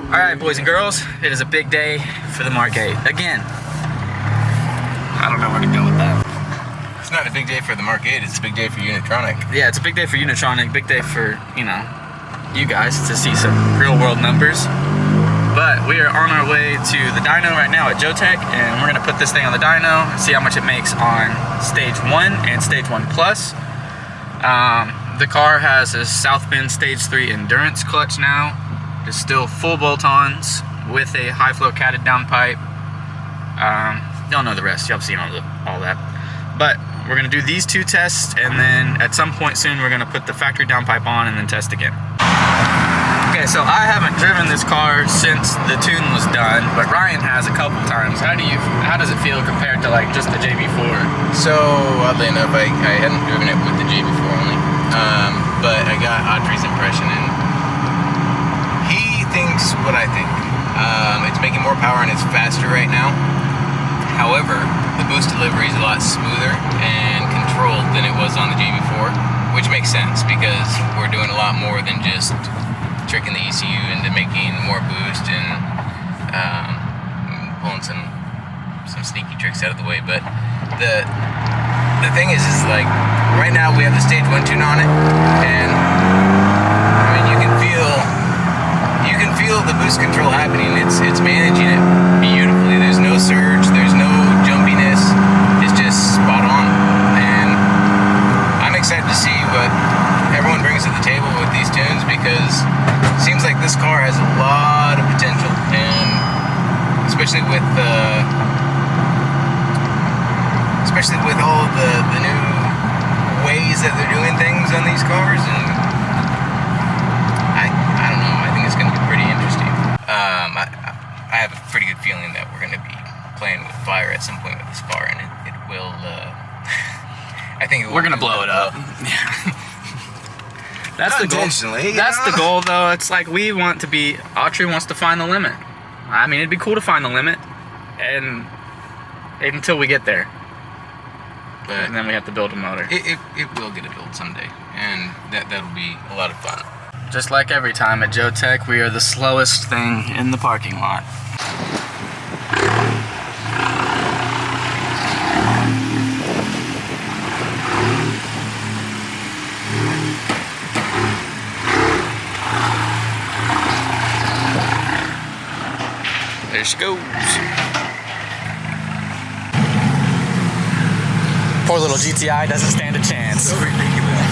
Alright, boys and girls, it is a big day for the MK8. Again, I don't know where to go with that. It's not a big day for the MK8, it's a big day for Unitronic. Yeah, it's a big day for Unitronic, big day for, you know, you guys to see some real world numbers. But we are on our way to the dyno right now at Jotech, and we're going to put this thing on the dyno, see how much it makes on Stage 1 and Stage 1 Plus. The car has a South Bend Stage 3 endurance clutch now. It's still full bolt-ons with a high flow catted downpipe. Y'all know the rest, y'all have seen all that. But we're gonna do these two tests, and then at some point soon we're gonna put the factory downpipe on and then test again. Okay, so I haven't driven this car since the tune was done, but Ryan has a couple times. How does it feel compared to like just the JB4? So oddly enough, I hadn't driven it with the JB4 only, but I got Audrey's impression, and he thinks what I think. It's making more power and it's faster right now. However, the boost delivery is a lot smoother and controlled than it was on the JB4, which makes sense because we're doing a lot more than just tricking the ECU into making more boost and pulling some sneaky tricks out of the way. But the thing is like right now we have the Stage 1 tune on it, and I mean you can feel the boost control happening. It's managing it beautifully. There's no surge, there's no jumpiness. It's just spot on, and I'm excited to see what everyone brings to the table with these tunes, because it seems like this car has a lot of potential, and especially with all of the new ways that they're doing things on these cars, and I don't know, I think it's going to be pretty interesting. I have a pretty good feeling that we're going to be playing with fire at some point with this car, and it will, I think we're going to blow it up. That's the goal. That's the goal, though. It's like we want to be, Autry wants to find the limit. I mean, it'd be cool to find the limit, and until we get there. But and then we have to build a motor. It will get a build someday, and that'll be a lot of fun. Just like every time at Jotech, we are the slowest thing in the parking lot. There she goes. Poor little GTI doesn't stand a chance. So ridiculous.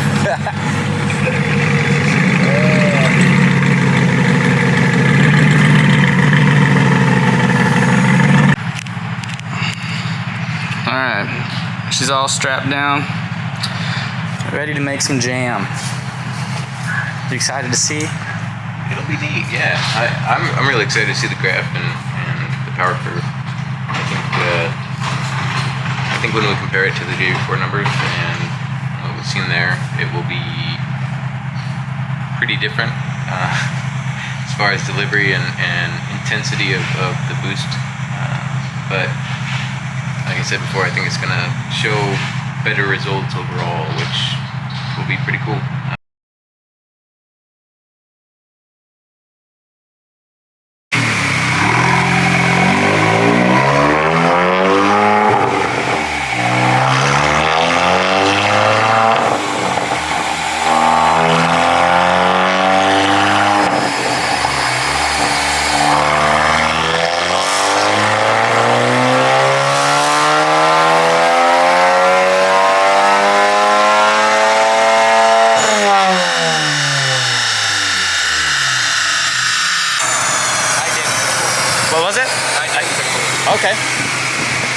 Alright, she's all strapped down, ready to make some jam. You excited to see? It'll be neat, yeah. I'm really excited to see the graph and the power curve. I think when we compare it to the JB4 numbers and what we've seen there, it will be pretty different as far as delivery and intensity of the boost. But like I said before, I think it's going to show better results overall, which will be pretty cool. What was it? Okay.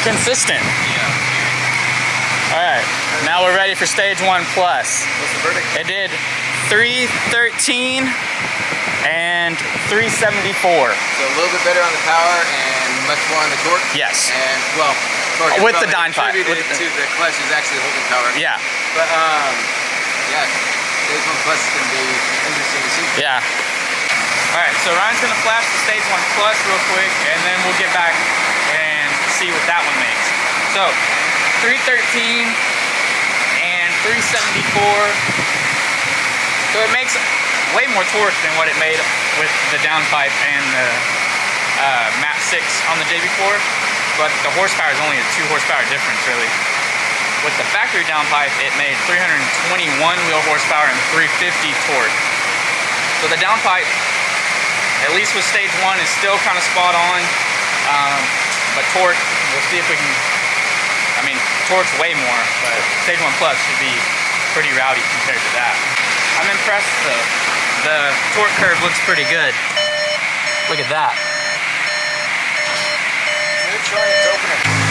Consistent. Yeah. Alright, now we're ready for Stage 1 Plus. What's the verdict? It did 313 and 374. So a little bit better on the power and much more on the torque? Yes. And, well, torque with the dyno pipe. To the clutch is actually holding power. Yeah. But, yeah, Stage 1 Plus is going to be interesting to see. Yeah. Alright, so Ryan's going to flash the Stage 1 Plus real quick, and then we'll get back and see what that one makes. So 313 and 374. So it makes way more torque than what it made with the downpipe and the MAP 6 on the JB4, but the horsepower is only a 2 horsepower difference really. With the factory downpipe, it made 321 wheel horsepower and 350 torque. So the downpipe, at least with stage 1, is still kind of spot on, but torque, we'll see if we can, I mean, torque's way more, but stage 1 plus should be pretty rowdy compared to that. I'm impressed though. The torque curve looks pretty good. Look at that.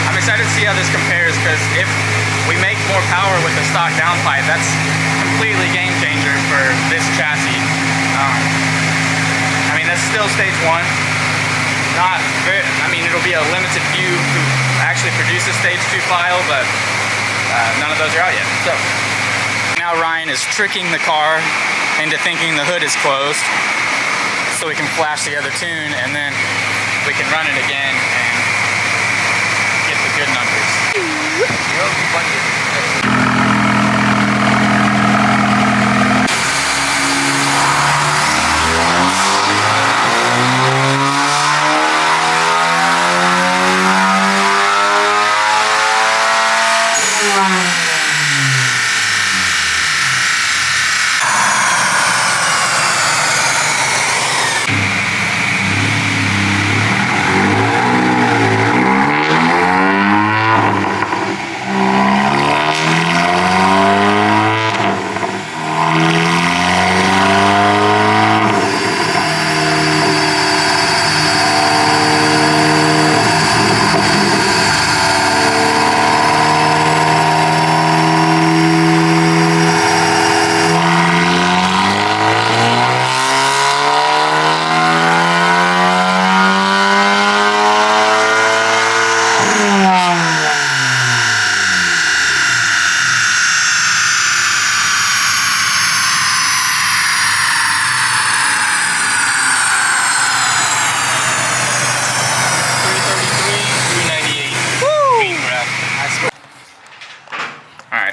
I'm excited to see how this compares, because if we make more power with the stock downpipe, that's completely game changer for this chassis. I mean, that's still stage 1. Not very, I mean, it'll be a limited few who actually produce a stage 2 file, but none of those are out yet. So now Ryan is tricking the car into thinking the hood is closed, so we can flash the other tune, and then we can run it again and get the good numbers.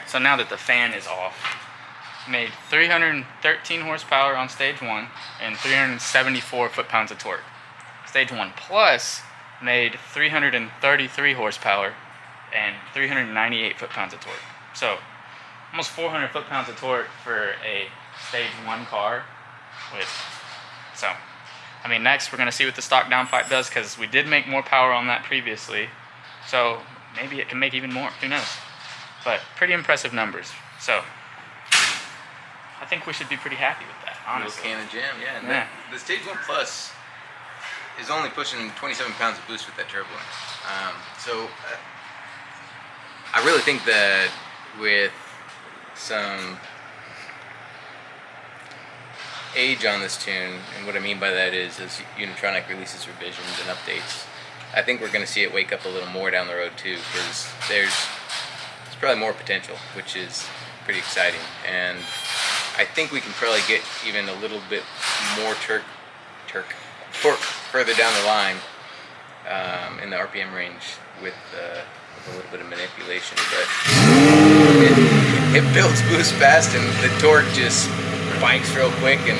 So now that the fan is off, made 313 horsepower on stage 1 and 374 foot-pounds of torque. Stage 1 plus made 333 horsepower and 398 foot-pounds of torque. So almost 400 foot-pounds of torque for a stage 1 car. So I mean, next we're going to see what the stock downpipe does, because we did make more power on that previously. So maybe it can make even more, who knows. But pretty impressive numbers. So I think we should be pretty happy with that, honestly. Little can of jam, yeah. And the Stage 1 Plus is only pushing 27 pounds of boost with that turbo. So I really think that with some age on this tune, and what I mean by that is as Unitronic releases revisions and updates, I think we're going to see it wake up a little more down the road too, because there's probably more potential, which is pretty exciting. And I think we can probably get even a little bit more torque further down the line in the RPM range with a little bit of manipulation. But it builds boost fast, and the torque just spikes real quick. And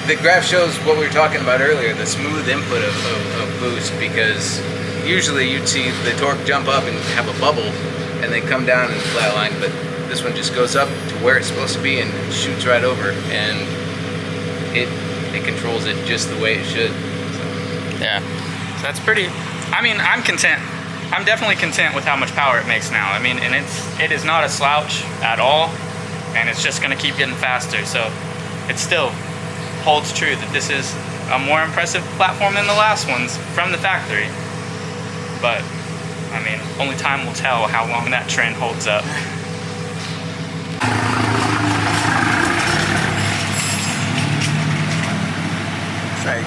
the graph shows what we were talking about earlier, the smooth input of boost, because usually you'd see the torque jump up and have a bubble and then come down and flatline, but this one just goes up to where it's supposed to be and shoots right over, and it controls it just the way it should. So. Yeah, so that's pretty. I mean, I'm content. I'm definitely content with how much power it makes now. I mean, and it is not a slouch at all, and it's just going to keep getting faster. So it still holds true that this is a more impressive platform than the last ones from the factory. But I mean, only time will tell how long that trend holds up. Sorry,